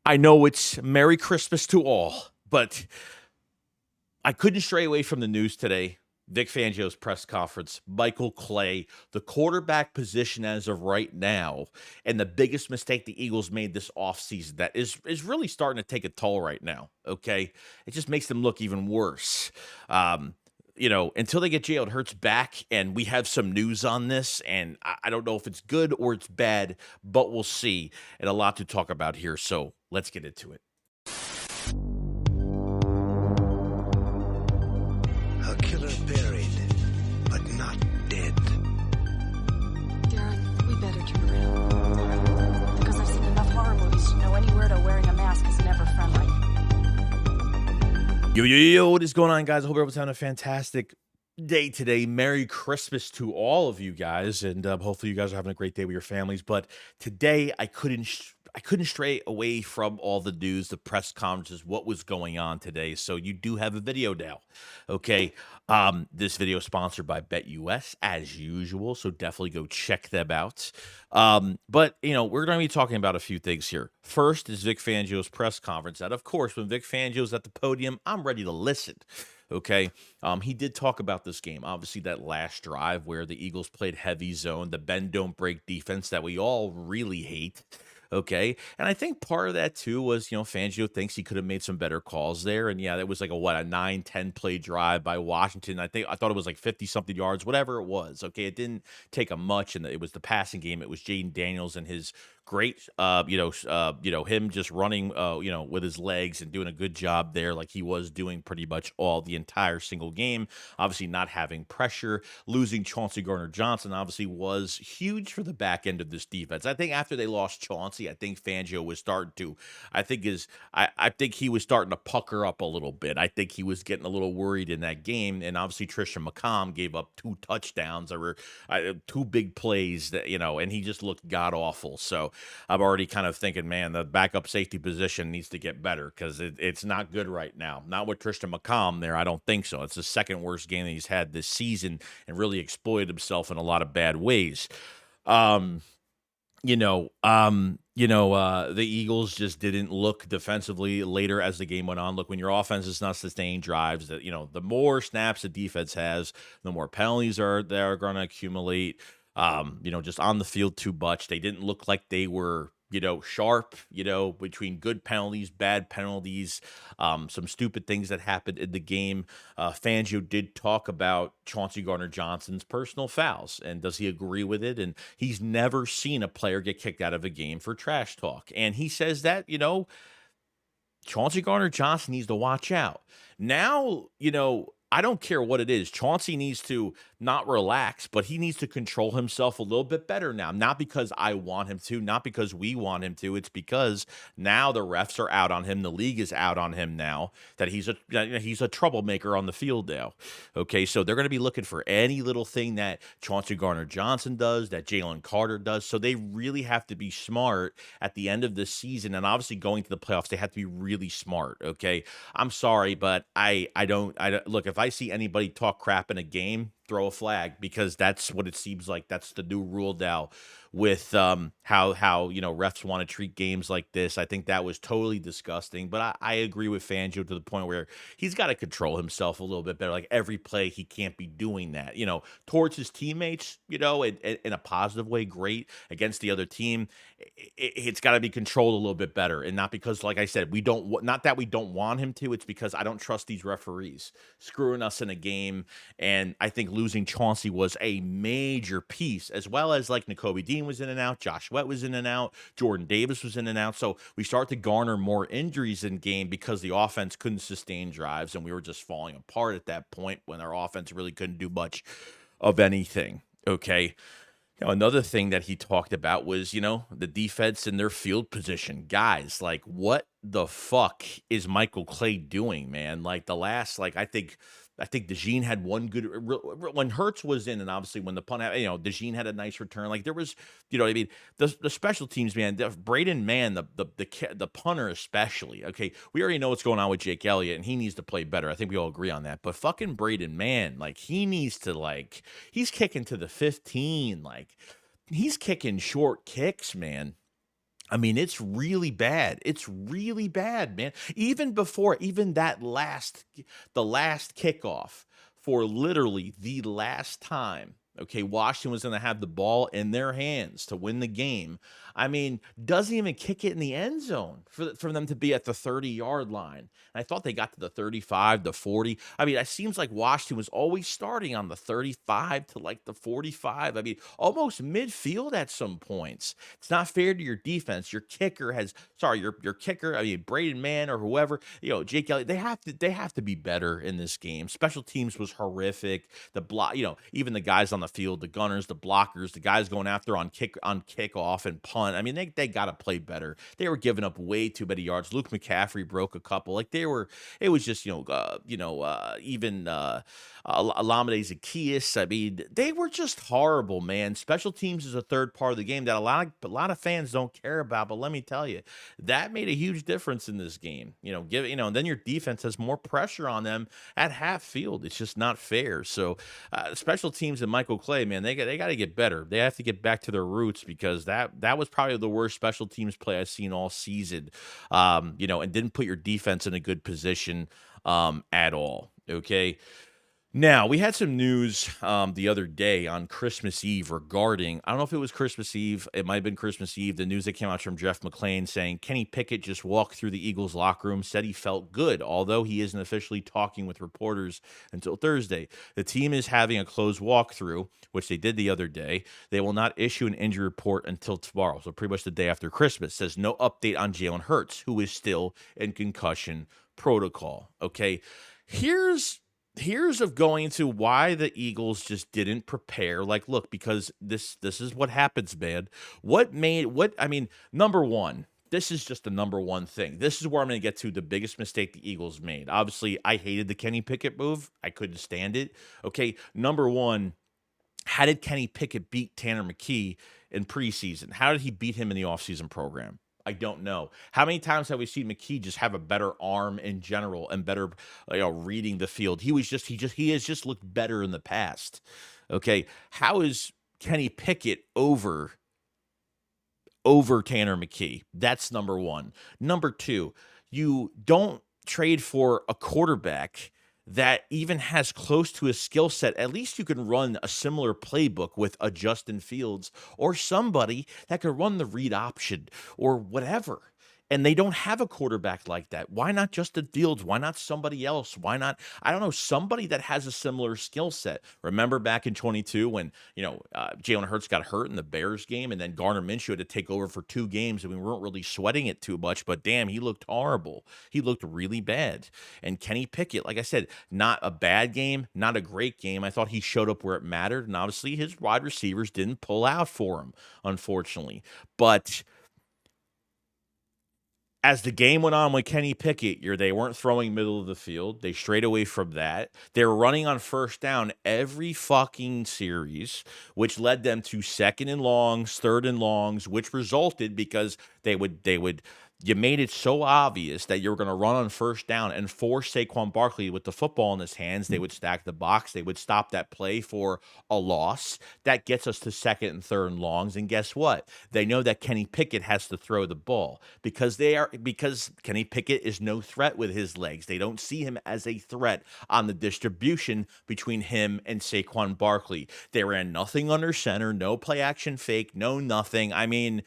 I know it's Merry Christmas to all, but I couldn't stray away from the news today. Vic Fangio's press conference, Michael Clay, the quarterback position as of right now, and the biggest mistake the Eagles made this offseason that is really starting to take a toll right now. Okay. It just makes them look even worse. Until they get Jalen Hurts back, and we have some news on this, and I don't know if it's good or it's bad, but we'll see. And a lot to talk about here. So let's get into it. A killer buried, but not dead. Darren, we better turn around. Because I've seen enough horror movies to know any weirdo wearing a mask is never friendly. Yo, what is going on, guys? I hope everyone's having a fantastic day today. Merry Christmas to all of you guys, and hopefully you guys are having a great day with your families. But today, I couldn't stray away from all the news, the press conferences, what was going on today. So you do have a video now, okay? This video is sponsored by BetUS as usual, so definitely go check them out. But we're going to be talking about a few things here. First is Vic Fangio's press conference. And of course, when Vic Fangio's at the podium, I'm ready to listen. Okay. He did talk about this game. Obviously, that last drive where the Eagles played heavy zone, the bend don't break defense that we all really hate. Okay. And I think part of that too was, Fangio thinks he could have made some better calls there. And yeah, that was like a 9-10 play drive by Washington. I thought it was like 50 something yards, whatever it was. Okay. It didn't take a much, and it was the passing game. It was Jaden Daniels and his great, him just running, with his legs and doing a good job there, like he was doing pretty much all the entire single game. Obviously, not having pressure, losing Chauncey Gardner-Johnson obviously was huge for the back end of this defense. I think after they lost Chauncey, I think Fangio was starting to, I think he was starting to pucker up a little bit. I think he was getting a little worried in that game, and obviously Tristan McComm gave up 2 touchdowns. There were 2 big plays that and he just looked god awful. So I'm already kind of thinking, man, the backup safety position needs to get better because it's not good right now. Not with Tristan McComm there, I don't think so. It's the second worst game that he's had this season and really exploited himself in a lot of bad ways. The Eagles just didn't look defensively later as the game went on. Look, when your offense is not sustaining drives, that the more snaps the defense has, the more penalties they're going to accumulate. Just on the field too much. They didn't look like they were, sharp, between good penalties, bad penalties, some stupid things that happened in the game. Fangio did talk about Chauncey Gardner-Johnson's personal fouls, and does he agree with it? And he's never seen a player get kicked out of a game for trash talk. And he says that, Chauncey Gardner-Johnson needs to watch out. Now, I don't care what it is. Chauncey needs to not relax, but he needs to control himself a little bit better now. Not because I want him to, not because we want him to. It's because now the refs are out on him. The league is out on him now that he's a troublemaker on the field now. Okay, so they're going to be looking for any little thing that Chauncey Gardner-Johnson does, that Jalen Carter does. So they really have to be smart at the end of this season, and obviously going to the playoffs, they have to be really smart. Okay, I'm sorry, but I don't look, if I see anybody talk crap in a game, throw a flag, because that's what it seems like. That's the new rule now with how refs want to treat games like this. I think that was totally disgusting. But I agree with Fangio to the point where he's got to control himself a little bit better. Like every play, he can't be doing that. Towards his teammates, in a positive way, great. Against the other team, it's got to be controlled a little bit better, and not because, like I said, not that we don't want him to. It's because I don't trust these referees screwing us in a game, and I think losing Chauncey was a major piece, as well as like Nakobe Dean was in and out, Josh Sweat was in and out, Jordan Davis was in and out. So we start to garner more injuries in game because the offense couldn't sustain drives, and we were just falling apart at that point when our offense really couldn't do much of anything. Okay. Another thing that he talked about was, the defense and their field position. Guys, like, what the fuck is Michael Clay doing, man? Like, I think DeJean had one good when Hurts was in, and obviously when the punt, DeJean had a nice return. Like there was, what I mean, the special teams, man, Braden Mann, the punter especially. Okay, we already know what's going on with Jake Elliott, and he needs to play better. I think we all agree on that. But fucking Braden Mann, like he needs to he's kicking to the 15, like he's kicking short kicks, man. I mean, it's really bad. It's really bad, man. Even before even that last the last kickoff for literally the last time, okay, Washington was gonna have the ball in their hands to win the game. I mean, doesn't even kick it in the end zone for them to be at the 30-yard line. And I thought they got to the 35, the 40. I mean, it seems like Washington was always starting on the 35 to like the 45. I mean, almost midfield at some points. It's not fair to your defense. Your kicker has sorry, your kicker, I mean Braden Mann or whoever, Jake Elliott, they have to be better in this game. Special teams was horrific. The block, even the guys on the field, the gunners, the blockers, the guys going after on kickoff and punt. I mean, they got to play better. They were giving up way too many yards. Luke McCaffrey broke a couple. Like they were, it was just even Alameda Zacchaeus. I mean, they were just horrible, man. Special teams is a third part of the game that a lot of fans don't care about. But let me tell you, that made a huge difference in this game. And then your defense has more pressure on them at half field. It's just not fair. So, special teams and Michael Clay, man, they got to get better. They have to get back to their roots because that was probably the worst special teams play I've seen all season. And didn't put your defense in a good position at all. Okay. Now, we had some news the other day on Christmas Eve regarding, I don't know if it was Christmas Eve, it might have been Christmas Eve, the news that came out from Jeff McClain saying Kenny Pickett just walked through the Eagles locker room, said he felt good, although he isn't officially talking with reporters until Thursday. The team is having a closed walkthrough, which they did the other day. They will not issue an injury report until tomorrow, so pretty much the day after Christmas. Says no update on Jalen Hurts, who is still in concussion protocol. Okay, here's of going into why the Eagles just didn't prepare. Like, look, because this is what happens, man. Number one, this is just the number one thing. This is where I'm going to get to the biggest mistake the Eagles made. Obviously, I hated the Kenny Pickett move. I couldn't stand it. Okay, number one, how did Kenny Pickett beat Tanner McKee in preseason? How did he beat him in the offseason program? I don't know. How many times have we seen McKee just have a better arm in general and better, reading the field? He has just looked better in the past. Okay, how is Kenny Pickett over Tanner McKee? That's number one. Number two, you don't trade for a quarterback that even has close to his skill set. At least you can run a similar playbook with a Justin Fields or somebody that could run the read option or whatever. And they don't have a quarterback like that. Why not Justin Fields? Why not somebody else? Why not, I don't know, somebody that has a similar skill set? Remember back in 22 when, Jalen Hurts got hurt in the Bears game and then Gardner Minshew had to take over for 2 games and we weren't really sweating it too much, but damn, he looked horrible. He looked really bad. And Kenny Pickett, like I said, not a bad game, not a great game. I thought he showed up where it mattered. And obviously his wide receivers didn't pull out for him, unfortunately. But as the game went on with Kenny Pickett, they weren't throwing middle of the field. They strayed away from that. They were running on first down every fucking series, which led them to second and longs, third and longs, which resulted because you made it so obvious that you were going to run on first down and force Saquon Barkley with the football in his hands. They would stack the box. They would stop that play for a loss. That gets us to second and third and longs. And guess what? They know that Kenny Pickett has to throw the ball because Kenny Pickett is no threat with his legs. They don't see him as a threat on the distribution between him and Saquon Barkley. They ran nothing under center, no play action fake, no nothing. I mean,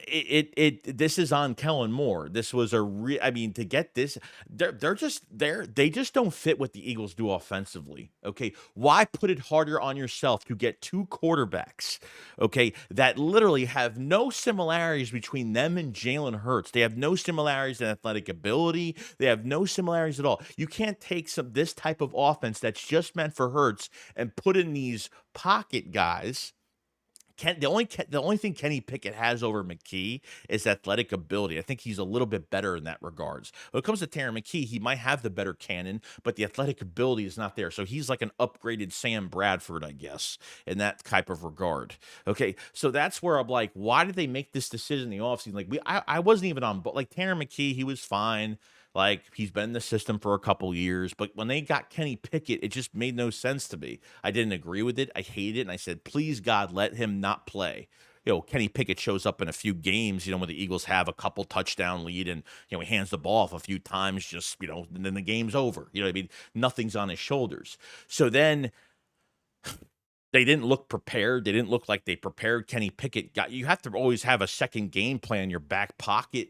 this is on Kellen Moore. This was to get this, they just don't fit what the Eagles do offensively. Okay. Why put it harder on yourself to get 2 quarterbacks, okay, that literally have no similarities between them and Jalen Hurts? They have no similarities in athletic ability. They have no similarities at all. You can't take this type of offense that's just meant for Hurts and put in these pocket guys. The only thing Kenny Pickett has over McKee is athletic ability. I think he's a little bit better in that regards. When it comes to Tanner McKee, he might have the better cannon, but the athletic ability is not there. So he's like an upgraded Sam Bradford, I guess, in that type of regard. Okay, so that's where I'm like, why did they make this decision in the offseason? Like I wasn't even on, but like Tanner McKee, he was fine. Like, he's been in the system for a couple years, but when they got Kenny Pickett, it just made no sense to me. I didn't agree with it. I hated it, and I said, please, God, let him not play. Kenny Pickett shows up in a few games, when the Eagles have a couple touchdown lead and, he hands the ball off a few times, just, and then the game's over. You know what I mean? Nothing's on his shoulders. So then they didn't look prepared. They didn't look like they prepared Kenny Pickett. You have to always have a second game plan in your back pocket.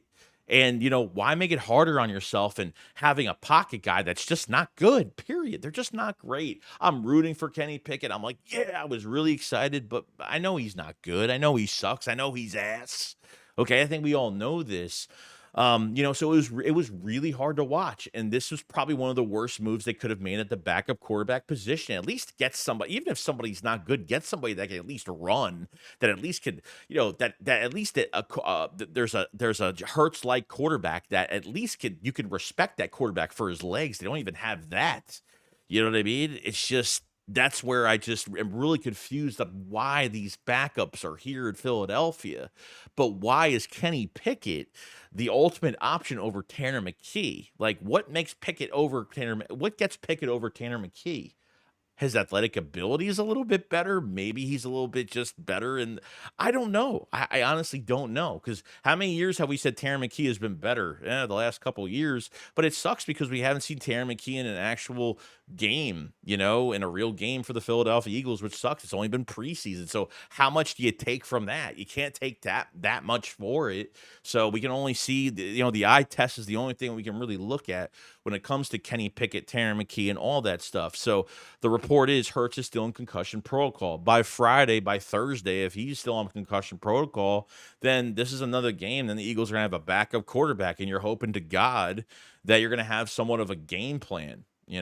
And, why make it harder on yourself and having a pocket guy that's just not good, period. They're just not great. I'm rooting for Kenny Pickett. I'm like, yeah, I was really excited, but I know he's not good. I know he sucks. I know he's ass. Okay, I think we all know this. So it was really hard to watch, and this was probably one of the worst moves they could have made at the backup quarterback position. At least get somebody, even if somebody's not good, get somebody that can at least run, that at least could, that at least there's a Hurts like quarterback that at least you can respect that quarterback for his legs. They don't even have that. You know what I mean? It's just that's where I just am really confused of why these backups are here in Philadelphia. But why is Kenny Pickett the ultimate option over Tanner McKee? Like, what makes Pickett over Tanner? What gets Pickett over Tanner McKee? His athletic ability is a little bit better. Maybe he's a little bit just better. And I don't know. I honestly don't know. Because how many years have we said Tanner McKee has been better? The last couple of years. But it sucks because we haven't seen Tanner McKee in an actual game, in a real game for the Philadelphia Eagles, which sucks. It's only been preseason. So how much do you take from that? You can't take that much for it. So we can only see, the eye test is the only thing we can really look at when it comes to Kenny Pickett, Tanner McKee, and all that stuff. So the report is Hurts is still in concussion protocol. By Thursday, if he's still on concussion protocol, then this is another game. Then the Eagles are going to have a backup quarterback, and you're hoping to God that you're going to have somewhat of a game plan. Throw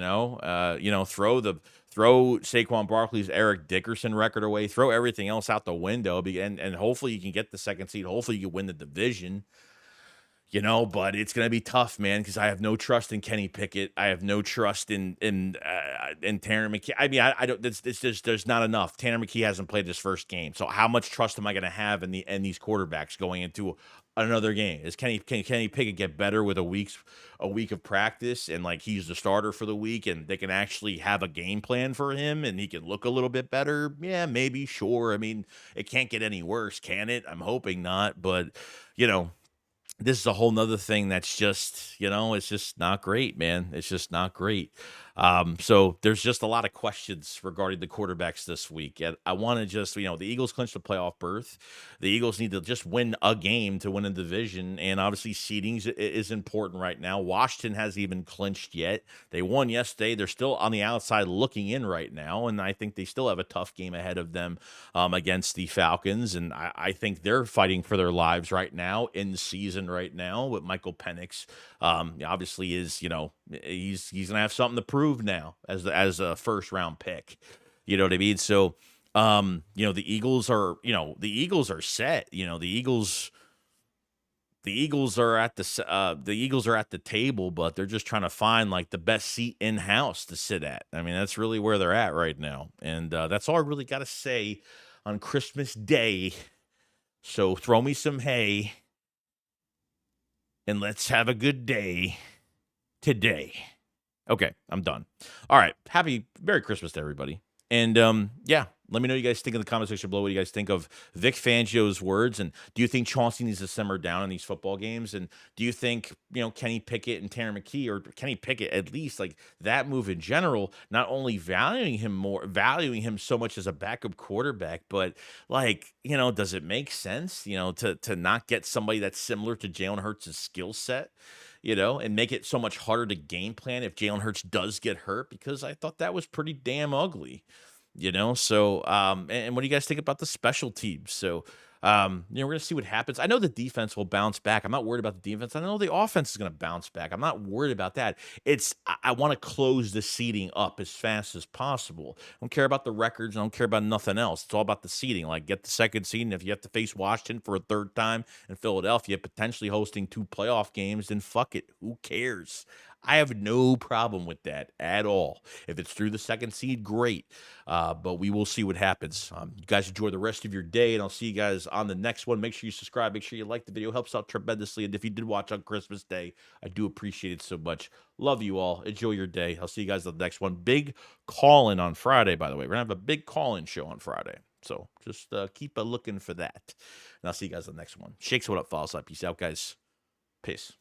Saquon Barkley's Eric Dickerson record away, throw everything else out the window, and hopefully you can get the second seed. Hopefully you can win the division. But it's gonna be tough, man, because I have no trust in Kenny Pickett. I have no trust in Tanner McKee. I mean, I don't. It's just there's not enough. Tanner McKee hasn't played his first game, so how much trust am I gonna have in these quarterbacks going into another game? Can Kenny Pickett get better with a week of practice, and like he's the starter for the week, and they can actually have a game plan for him, and he can look a little bit better? Yeah, maybe, sure. I mean, it can't get any worse, can it? I'm hoping not, but this is a whole nother thing that's just, it's just not great, man. It's just not great. So there's just a lot of questions regarding the quarterbacks this week. And I want to just, the Eagles clinched the playoff berth. The Eagles need to just win a game to win a division. And obviously seeding is important right now. Washington hasn't even clinched yet. They won yesterday. They're still on the outside looking in right now. And I think they still have a tough game ahead of them against the Falcons. And I think they're fighting for their lives right now in season right now with Michael Penix. Obviously is, he's going to have something to prove now as a first round pick. You know what I mean? So, the Eagles are set. The Eagles are at the table, but they're just trying to find like the best seat in house to sit at. I mean, that's really where they're at right now. And that's all I really got to say on Christmas Day. So throw me some hay and let's have a good day today. Okay, I'm done. All right. Merry Christmas to everybody. And yeah, let me know what you guys think in the comment section below. What do you guys think of Vic Fangio's words? And do you think Chauncey needs to simmer down in these football games? And do you think, Kenny Pickett and Tanner McKee, or Kenny Pickett at least, like that move in general, not only valuing him so much as a backup quarterback, but like, does it make sense, to not get somebody that's similar to Jalen Hurts' skill set? And make it so much harder to game plan if Jalen Hurts does get hurt, because I thought that was pretty damn ugly, So, and what do you guys think about the special teams? So, we're going to see what happens. I know the defense will bounce back. I'm not worried about the defense. I know the offense is going to bounce back. I'm not worried about that. I want to close the seeding up as fast as possible. I don't care about the records. I don't care about nothing else. It's all about the seeding. Like, get the second seed, and if you have to face Washington for a third time and Philadelphia potentially hosting 2 playoff games, then fuck it. Who cares? I have no problem with that at all. If it's through the second seed, great. But we will see what happens. You guys enjoy the rest of your day, and I'll see you guys on the next one. Make sure you subscribe. Make sure you like the video. Helps out tremendously. And if you did watch on Christmas Day, I do appreciate it so much. Love you all. Enjoy your day. I'll see you guys on the next one. Big call-in on Friday, by the way. We're going to have a big call-in show on Friday. So just keep a looking for that. And I'll see you guys on the next one. Shakes, what up, follows up. Peace out, guys. Peace.